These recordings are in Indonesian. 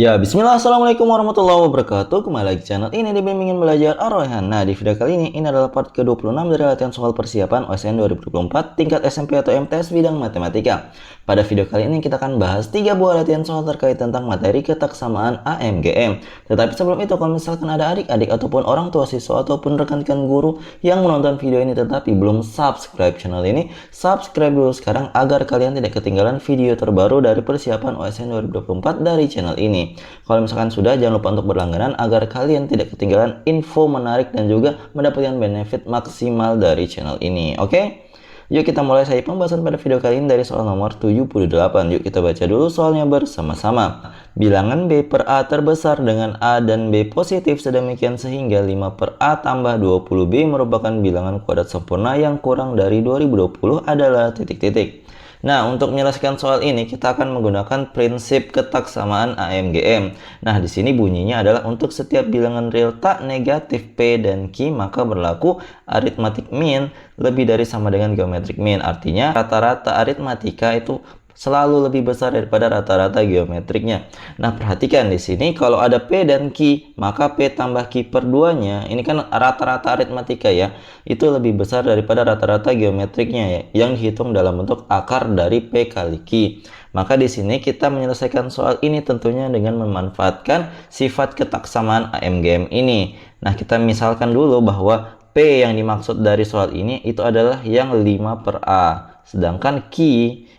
Ya, bismillah, assalamualaikum warahmatullahi wabarakatuh. Kembali lagi channel ini di Bimbingan Belajar Ar-Rayhan. Nah, di video kali ini adalah part ke-26 dari latihan soal persiapan OSN 2024 tingkat SMP atau MTS bidang matematika. Pada video kali ini kita akan bahas 3 buah latihan soal terkait tentang materi ketaksamaan AMGM. Tetapi sebelum itu, kalau misalkan ada adik-adik ataupun orang tua siswa ataupun rekan-rekan guru yang menonton video ini tetapi belum subscribe channel ini, subscribe dulu sekarang agar kalian tidak ketinggalan video terbaru dari persiapan OSN 2024 dari channel ini. Kalau misalkan sudah, jangan lupa untuk berlangganan agar kalian tidak ketinggalan info menarik dan juga mendapatkan benefit maksimal dari channel ini. Oke? Yuk kita mulai saja pembahasan pada video kali ini dari soal nomor 78. Yuk kita baca dulu soalnya bersama-sama. Bilangan B per A terbesar dengan A dan B positif sedemikian sehingga 5 per A tambah 20B merupakan bilangan kuadrat sempurna yang kurang dari 2020 adalah titik-titik. Nah, untuk menyelesaikan soal ini kita akan menggunakan prinsip ketaksamaan AMGM. Nah, di sini bunyinya adalah untuk setiap bilangan real tak negatif P dan Q maka berlaku arithmetic mean lebih dari sama dengan geometric mean. Artinya rata-rata aritmatika itu selalu lebih besar daripada rata-rata geometriknya. Nah, perhatikan di sini kalau ada P dan Q, maka P tambah Q per 2-nya, ini kan rata-rata aritmatika ya, itu lebih besar daripada rata-rata geometriknya ya, yang dihitung dalam bentuk akar dari P kali Q. Maka di sini kita menyelesaikan soal ini tentunya dengan memanfaatkan sifat ketaksamaan AMGM ini. Nah, kita misalkan dulu bahwa P yang dimaksud dari soal ini itu adalah yang 5 per A. Sedangkan Q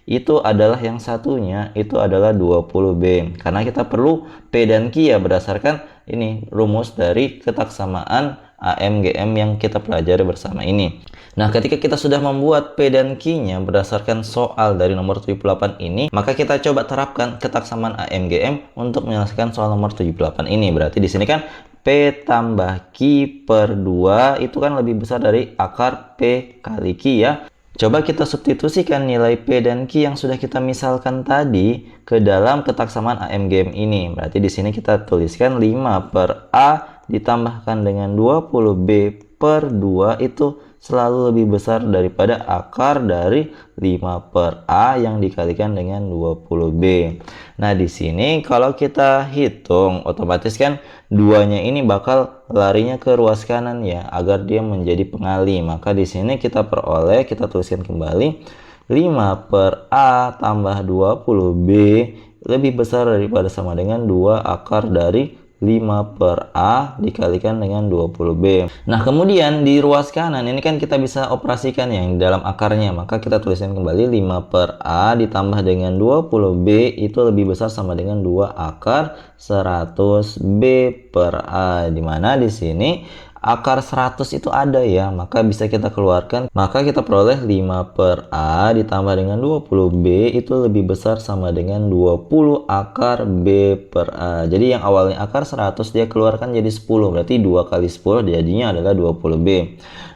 itu adalah yang satunya, itu adalah 20B. Karena kita perlu P dan Q ya berdasarkan ini rumus dari ketaksamaan AMGM yang kita pelajari bersama ini. Nah, ketika kita sudah membuat P dan Q-nya berdasarkan soal dari nomor 78 ini, maka kita coba terapkan ketaksamaan AMGM untuk menyelesaikan soal nomor 78 ini. Berarti di sini kan P tambah Q per 2 itu kan lebih besar dari akar P kali Q ya. Coba kita substitusikan nilai P dan Q yang sudah kita misalkan tadi ke dalam ketaksamaan AMGM ini. Berarti di sini kita tuliskan 5 per A ditambahkan dengan 20B per 2 itu selalu lebih besar daripada akar dari 5 per A yang dikalikan dengan 20B. Nah, di sini kalau kita hitung, otomatis kan 2-nya ini bakal larinya ke ruas kanan ya, agar dia menjadi pengali. Maka di sini kita peroleh, kita tuliskan kembali 5 per A tambah 20B lebih besar daripada sama dengan 2 akar dari 5 per A dikalikan dengan 20B. Nah, kemudian di ruas kanan ini kan kita bisa operasikan yang dalam akarnya. Maka kita tuliskan kembali 5 per A ditambah dengan 20B itu lebih besar sama dengan 2 akar 100B per A. Dimana di sini akar 100 itu ada ya, maka bisa kita keluarkan. Maka kita peroleh 5 per A ditambah dengan 20B itu lebih besar sama dengan 20 akar B per A. Jadi yang awalnya akar 100 dia keluarkan jadi 10, berarti 2 kali 10 jadinya adalah 20B.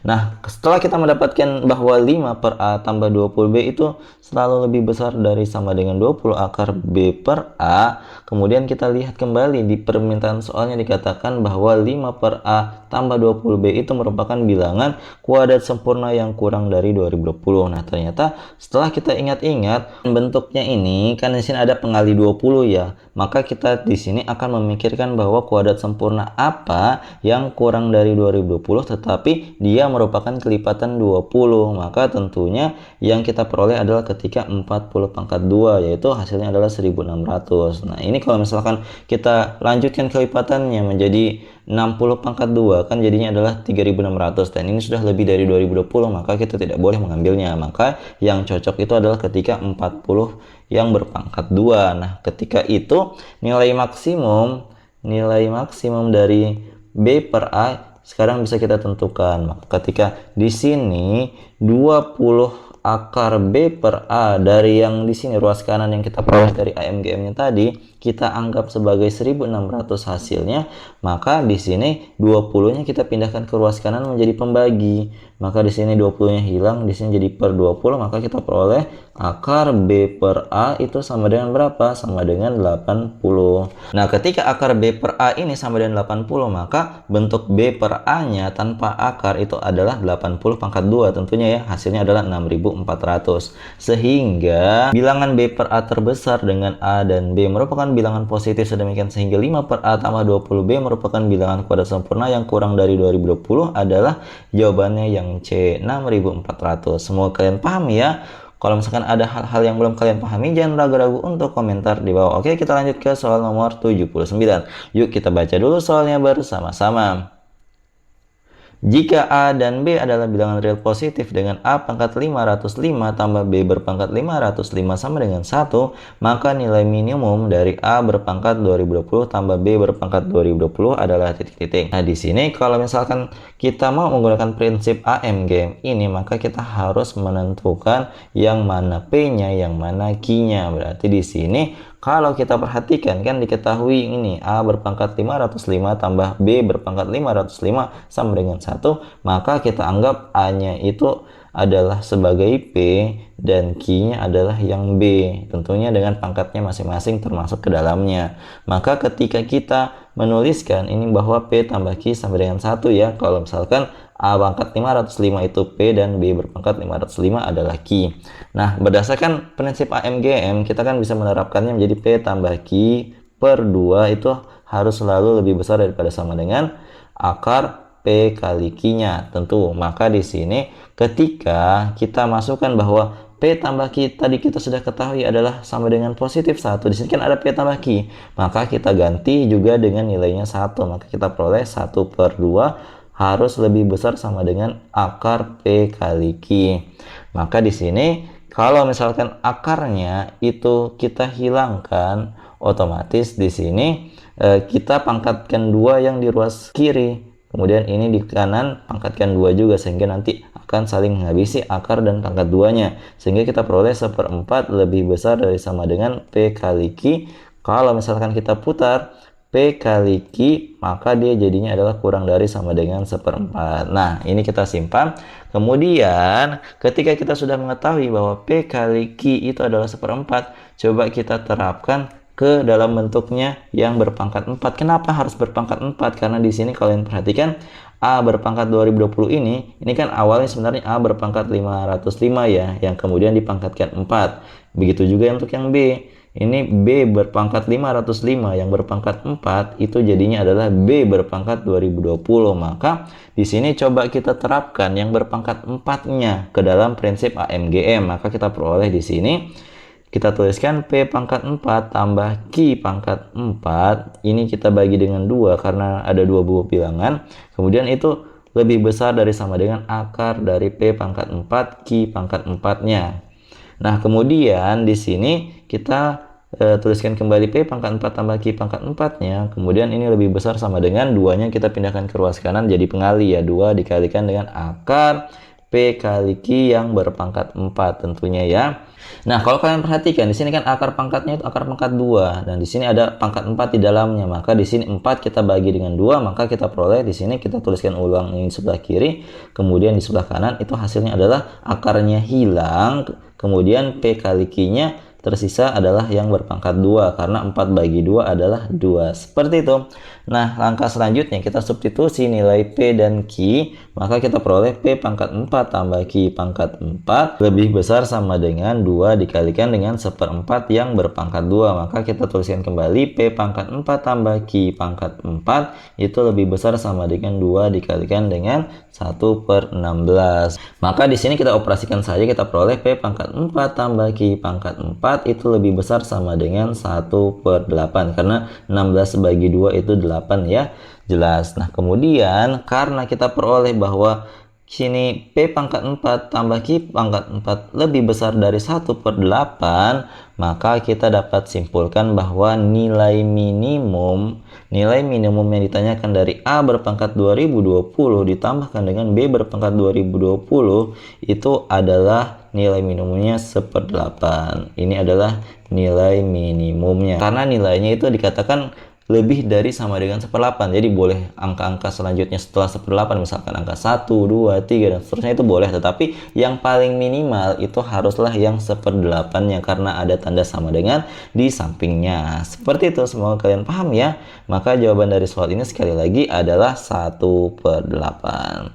Nah, setelah kita mendapatkan bahwa 5 per A tambah 20B itu selalu lebih besar dari sama dengan 20 akar B per A, kemudian kita lihat kembali di permintaan soalnya dikatakan bahwa 5 per A tambah 20B itu merupakan bilangan kuadrat sempurna yang kurang dari 2020. Nah, ternyata setelah kita ingat-ingat bentuknya ini kan di sini ada pengali 20 ya. Maka kita di sini akan memikirkan bahwa kuadrat sempurna apa yang kurang dari 2020 tetapi dia merupakan kelipatan 20. Maka tentunya yang kita peroleh adalah ketika 40 pangkat 2 yaitu hasilnya adalah 1600. Nah, ini kalau misalkan kita lanjutkan kelipatannya menjadi 60 pangkat 2 kan jadinya adalah 3600 dan ini sudah lebih dari 2020, maka kita tidak boleh mengambilnya. Maka yang cocok itu adalah ketika 40 yang berpangkat 2. Nah, ketika itu nilai maksimum dari B per A sekarang bisa kita tentukan. Maka ketika di sini 20 akar B per A dari yang di sini ruas kanan yang kita peroleh dari AMGM-nya tadi kita anggap sebagai 1600 hasilnya, maka di sini 20-nya kita pindahkan ke ruas kanan menjadi pembagi. Maka di sini 20-nya hilang, di sini jadi per 20, maka kita peroleh akar B per A itu sama dengan berapa? Sama dengan 80. Nah, ketika akar B per A ini sama dengan 80, maka bentuk B per A-nya tanpa akar itu adalah 80 pangkat 2 tentunya ya. Hasilnya adalah 6400. Sehingga bilangan B per A terbesar dengan A dan B merupakan bilangan positif sedemikian sehingga 5 per A tambah 20B merupakan bilangan kuadrat sempurna yang kurang dari 2020 adalah jawabannya yang C, 6400. Semoga kalian paham ya. Kalau misalkan ada hal-hal yang belum kalian pahami, jangan ragu-ragu untuk komentar di bawah. Oke, kita lanjut ke soal nomor 79. Yuk kita baca dulu soalnya bersama-sama. Jika A dan B adalah bilangan real positif dengan A pangkat 505 tambah B berpangkat 505 sama dengan 1, maka nilai minimum dari A berpangkat 2020 tambah B berpangkat 2020 adalah titik-titik. Nah, di sini kalau misalkan kita mau menggunakan prinsip AMG ini, maka kita harus menentukan yang mana P-nya, yang mana Q-nya. Berarti di sini kalau kita perhatikan kan diketahui ini A berpangkat 505 tambah B berpangkat 505 sama dengan 1, maka kita anggap A-nya itu adalah sebagai P dan Q-nya adalah yang B, tentunya dengan pangkatnya masing-masing termasuk ke dalamnya. Maka ketika kita menuliskan ini bahwa P tambah Q sama dengan 1 ya, kalau misalkan A pangkat 505 itu P dan B berpangkat 505 adalah Q. Nah, berdasarkan prinsip AMGM, kita kan bisa menerapkannya menjadi P tambah Q per 2 itu harus selalu lebih besar daripada sama dengan akar P kali Q-nya tentu. Maka di sini ketika kita masukkan bahwa P tambah Q tadi kita sudah ketahui adalah sama dengan positif 1. Di sini kan ada P tambah Q. Maka kita ganti juga dengan nilainya 1. Maka kita peroleh 1 per 2 harus lebih besar sama dengan akar P kali Q. Maka di sini kalau misalkan akarnya itu kita hilangkan, otomatis di sini kita pangkatkan 2 yang di ruas kiri. Kemudian ini di kanan pangkatkan 2 juga, sehingga nanti akan saling menghabisi akar dan pangkat 2-nya. Sehingga kita peroleh 1/4 lebih besar dari sama dengan P kali Q. Kalau misalkan kita putar P kali Q, maka dia jadinya adalah kurang dari sama dengan 1/4. Nah, ini kita simpan. Kemudian, ketika kita sudah mengetahui bahwa P kali Q itu adalah 1/4, coba kita terapkan ke dalam bentuknya yang berpangkat 4. Kenapa harus berpangkat 4? Karena di sini kalian perhatikan A berpangkat 2020 ini kan awalnya sebenarnya A berpangkat 505 ya, yang kemudian dipangkatkan 4. Begitu juga untuk yang B. Ini B berpangkat 505 yang berpangkat 4 itu jadinya adalah B berpangkat 2020. Maka di sini coba kita terapkan yang berpangkat 4-nya ke dalam prinsip AMGM. Maka kita peroleh di sini kita tuliskan P pangkat 4 tambah Q pangkat 4. Ini kita bagi dengan 2 karena ada 2 buah bilangan. Kemudian itu lebih besar dari sama dengan akar dari P pangkat 4 Q pangkat 4-nya. Nah, kemudian di sini kita tuliskan kembali P pangkat 4 tambah Q pangkat 4-nya. Kemudian ini lebih besar sama dengan 2-nya kita pindahkan ke ruas kanan jadi pengali ya. 2 dikalikan dengan akar P kali Q yang berpangkat 4 tentunya ya. Nah, kalau kalian perhatikan di sini kan akar pangkatnya itu akar pangkat 2 dan di sini ada pangkat 4 di dalamnya. Maka di sini 4 kita bagi dengan 2, maka kita peroleh di sini kita tuliskan ulang ini sebelah kiri, kemudian di sebelah kanan itu hasilnya adalah akarnya hilang, kemudian P kali Q-nya tersisa adalah yang berpangkat 2 karena 4 bagi 2 adalah 2. Seperti itu. Nah, langkah selanjutnya kita substitusi nilai P dan Q, maka kita peroleh P pangkat 4 tambah Q pangkat 4 lebih besar sama dengan 2 dikalikan dengan 1/4 yang berpangkat 2. Maka kita tuliskan kembali P pangkat 4 tambah Q pangkat 4 itu lebih besar sama dengan 2 dikalikan dengan 1/16. Maka di sini kita operasikan saja, kita peroleh P pangkat 4 tambah Q pangkat 4 itu lebih besar sama dengan 1/8 karena 16 bagi 2 itu 8 ya, jelas. Nah, kemudian karena kita peroleh bahwa sini P pangkat 4 tambah Q pangkat 4 lebih besar dari 1/8, maka kita dapat simpulkan bahwa nilai minimum yang ditanyakan dari A berpangkat 2020 ditambahkan dengan B berpangkat 2020 itu adalah nilai minimumnya 1/8. Ini adalah nilai minimumnya karena nilainya itu dikatakan lebih dari sama dengan 1/8. Jadi boleh angka-angka selanjutnya setelah 1/8, misalkan angka 1, 2, 3 dan seterusnya itu boleh, tetapi yang paling minimal itu haruslah yang 1/8-nya karena ada tanda sama dengan di sampingnya. Seperti itu, semoga kalian paham ya. Maka jawaban dari soal ini sekali lagi adalah 1/8.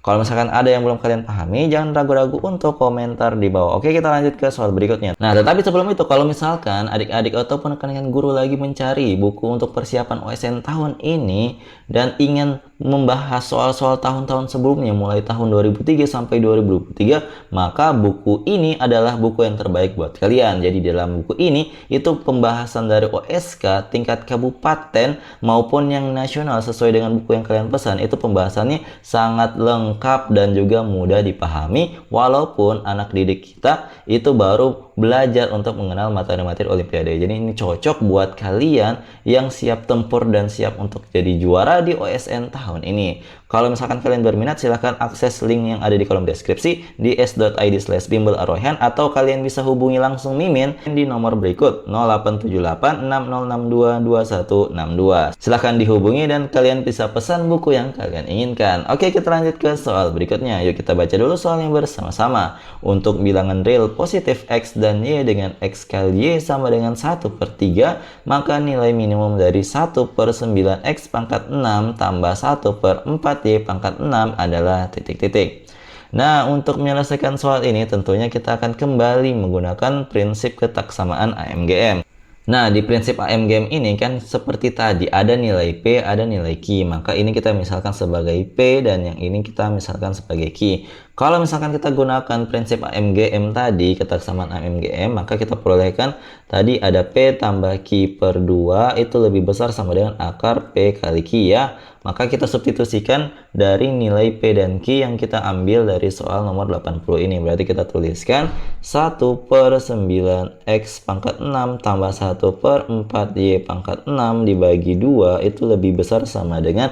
Kalau misalkan ada yang belum kalian pahami, jangan ragu-ragu untuk komentar di bawah. Oke, kita lanjut ke soal berikutnya. Nah, tetapi sebelum itu, kalau misalkan adik-adik ataupun rekan-rekan guru lagi mencari buku untuk persiapan OSN tahun ini dan ingin membahas soal-soal tahun-tahun sebelumnya mulai tahun 2003 sampai 2023, maka buku ini adalah buku yang terbaik buat kalian. Jadi dalam buku ini itu pembahasan dari OSK tingkat kabupaten maupun yang nasional sesuai dengan buku yang kalian pesan. Itu pembahasannya sangat lengkap dan juga mudah dipahami, walaupun anak didik kita itu baru belajar untuk mengenal materi-materi Olimpiade. Jadi ini cocok buat kalian yang siap tempur dan siap untuk jadi juara di OSN tahun ini. Kalau misalkan kalian berminat, silahkan akses link yang ada di kolom deskripsi di s.id/bimbel_arroyhan, atau kalian bisa hubungi langsung Mimin di nomor berikut 087860622162. Silahkan dihubungi dan kalian bisa pesan buku yang kalian inginkan. Oke, kita lanjut ke soal berikutnya. Yuk kita baca dulu soalnya bersama-sama. Untuk bilangan real positif X dan Y dengan X kali Y sama dengan 1/3, maka nilai minimum dari 1/9 X pangkat 6 tambah 1/4 Y pangkat 6 adalah titik-titik. Nah, untuk menyelesaikan soal ini tentunya kita akan kembali menggunakan prinsip ketaksamaan AMGM. Nah, di prinsip AMGM ini kan seperti tadi, ada nilai P, ada nilai Q. Maka ini kita misalkan sebagai P dan yang ini kita misalkan sebagai Q. Kalau misalkan kita gunakan prinsip AMGM tadi, ketaksamaan AMGM, maka kita perolehkan tadi ada P tambah Q per 2 itu lebih besar sama dengan akar P kali Q ya. Maka kita substitusikan dari nilai P dan Q yang kita ambil dari soal nomor 80 ini. Berarti kita tuliskan 1/9 X pangkat 6 tambah 1/4 Y pangkat 6 dibagi 2 itu lebih besar sama dengan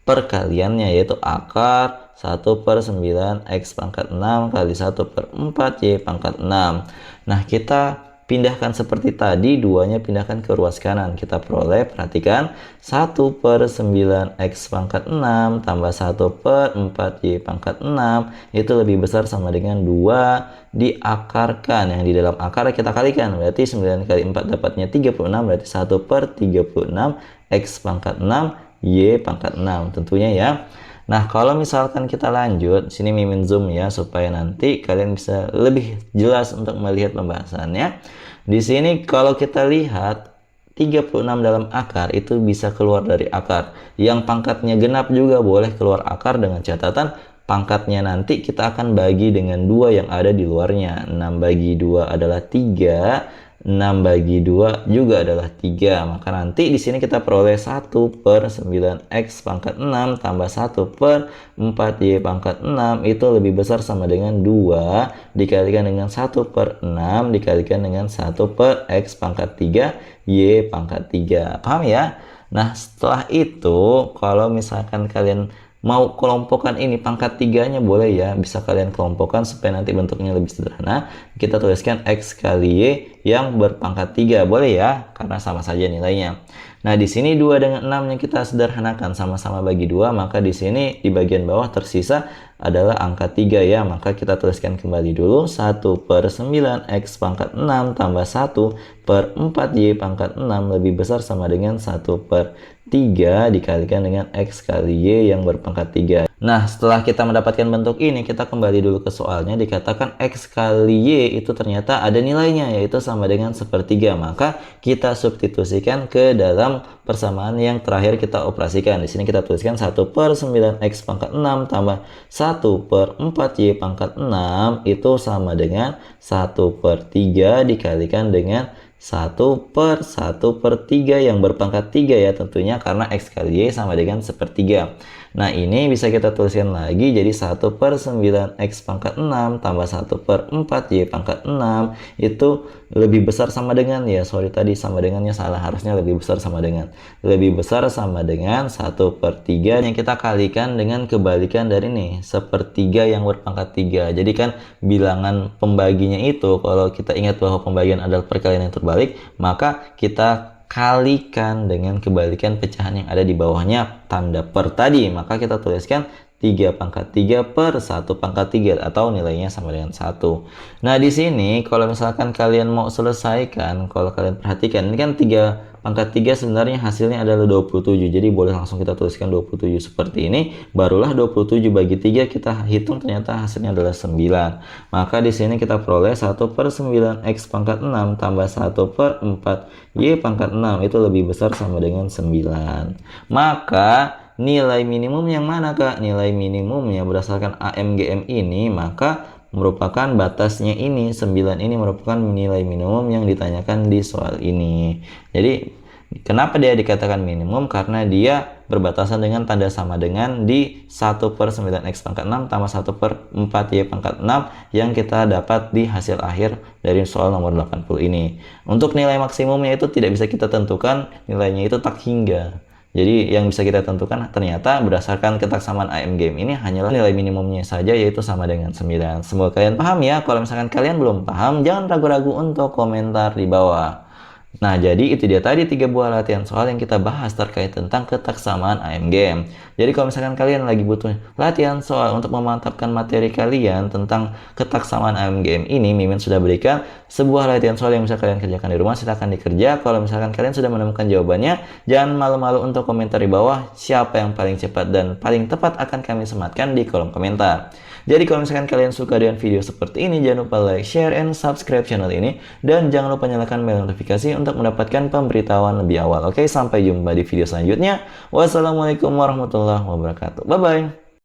perkaliannya, yaitu akar 1/9 X pangkat 6 kali 1/4 Y pangkat 6. Nah, kita pindahkan seperti tadi, duanya pindahkan ke ruas kanan. Kita peroleh, perhatikan, 1/9 X pangkat 6 tambah 1/4 Y pangkat 6 itu lebih besar sama dengan 2 diakarkan. Yang di dalam akar kita kalikan, berarti 9 kali 4 dapatnya 36, berarti 1/36 X pangkat 6 Y pangkat 6 tentunya ya. Nah, kalau misalkan kita lanjut, sini Mimin zoom ya supaya nanti kalian bisa lebih jelas untuk melihat pembahasannya. Di sini kalau kita lihat 36 dalam akar itu bisa keluar dari akar. Yang pangkatnya genap juga boleh keluar akar dengan catatan pangkatnya nanti kita akan bagi dengan 2 yang ada di luarnya. 6 bagi 2 adalah 3. 6 bagi 2 juga adalah 3. Maka nanti di sini kita peroleh 1/9 X pangkat 6 tambah 1/4 Y pangkat 6 itu lebih besar sama dengan 2 dikalikan dengan 1/6 dikalikan dengan 1/X pangkat 3 Y pangkat 3. Paham ya? Nah, setelah itu kalau misalkan kalian mau kelompokkan ini, pangkat 3-nya boleh ya, bisa kalian kelompokkan supaya nanti bentuknya lebih sederhana. Kita tuliskan X kali Y yang berpangkat 3, boleh ya, karena sama saja nilainya. Nah, di sini 2 dengan 6 yang kita sederhanakan sama-sama bagi 2, maka di sini di bagian bawah tersisa adalah angka 3 ya. Maka kita tuliskan kembali dulu 1/9 X pangkat 6 tambah 1/4 Y pangkat 6 lebih besar sama dengan 1/3 dikalikan dengan X kali Y yang berpangkat 3. Nah, setelah kita mendapatkan bentuk ini, kita kembali dulu ke soalnya. Dikatakan X kali Y itu ternyata ada nilainya, yaitu sama dengan 1/3. Maka kita substitusikan ke dalam persamaan yang terakhir kita operasikan. Di sini kita tuliskan 1/9 X pangkat 6 tambah 1/4 Y pangkat 6 itu sama dengan 1/3 dikalikan dengan 1/1/3 yang berpangkat 3 ya tentunya, karena X kali Y sama dengan 1/3. Nah, ini bisa kita tuliskan lagi jadi 1/9 X pangkat 6 tambah 1/4 Y pangkat 6 itu lebih besar sama dengan, ya sorry tadi sama dengannya salah, harusnya lebih besar sama dengan. Lebih besar sama dengan 1/3 yang kita kalikan dengan kebalikan dari ini, 1/3 yang berpangkat 3. Jadi kan bilangan pembaginya itu, kalau kita ingat bahwa pembagian adalah perkalian yang terbalik, maka kita kalikan dengan kebalikan pecahan yang ada di bawahnya tanda per tadi. Maka kita tuliskan 3 pangkat 3 per 1 pangkat 3 atau nilainya sama dengan 1. Nah, di sini kalau misalkan kalian mau selesaikan, kalau kalian perhatikan ini kan 3 pangkat 3 sebenarnya hasilnya adalah 27. Jadi boleh langsung kita tuliskan 27 seperti ini. Barulah 27 bagi 3 kita hitung ternyata hasilnya adalah 9. Maka di sini kita peroleh 1 per 9 X pangkat 6 tambah 1 per 4 Y pangkat 6 itu lebih besar sama dengan 9. Maka nilai minimum yang mana, Kak? Nilai minimumnya berdasarkan AMGM ini, maka merupakan batasnya ini, 9 ini merupakan nilai minimum yang ditanyakan di soal ini. Jadi, kenapa dia dikatakan minimum? Karena dia berbatasan dengan tanda sama dengan di 1 per 9X pangkat 6 tambah 1 per 4Y pangkat 6 yang kita dapat di hasil akhir dari soal nomor 80 ini. Untuk nilai maksimumnya itu tidak bisa kita tentukan, nilainya itu tak hingga. Jadi yang bisa kita tentukan ternyata berdasarkan ketaksamaan AMGM ini hanyalah nilai minimumnya saja, yaitu sama dengan 9. Semoga kalian paham ya. Kalau misalkan kalian belum paham, jangan ragu-ragu untuk komentar di bawah. Nah, jadi itu dia tadi 3 buah latihan soal yang kita bahas terkait tentang ketaksamaan AMGM. Jadi kalau misalkan kalian lagi butuh latihan soal untuk memantapkan materi kalian tentang ketaksamaan AMGM ini, Mimin sudah berikan sebuah latihan soal yang bisa kalian kerjakan di rumah. Silakan dikerja. Kalau misalkan kalian sudah menemukan jawabannya, jangan malu-malu untuk komentar di bawah. Siapa yang paling cepat dan paling tepat akan kami sematkan di kolom komentar. Jadi kalau misalkan kalian suka dengan video seperti ini, jangan lupa like, share, and subscribe channel ini. Dan jangan lupa nyalakan bel notifikasi untuk mendapatkan pemberitahuan lebih awal. Oke, sampai jumpa di video selanjutnya. Wassalamualaikum warahmatullahi wabarakatuh. Bye-bye.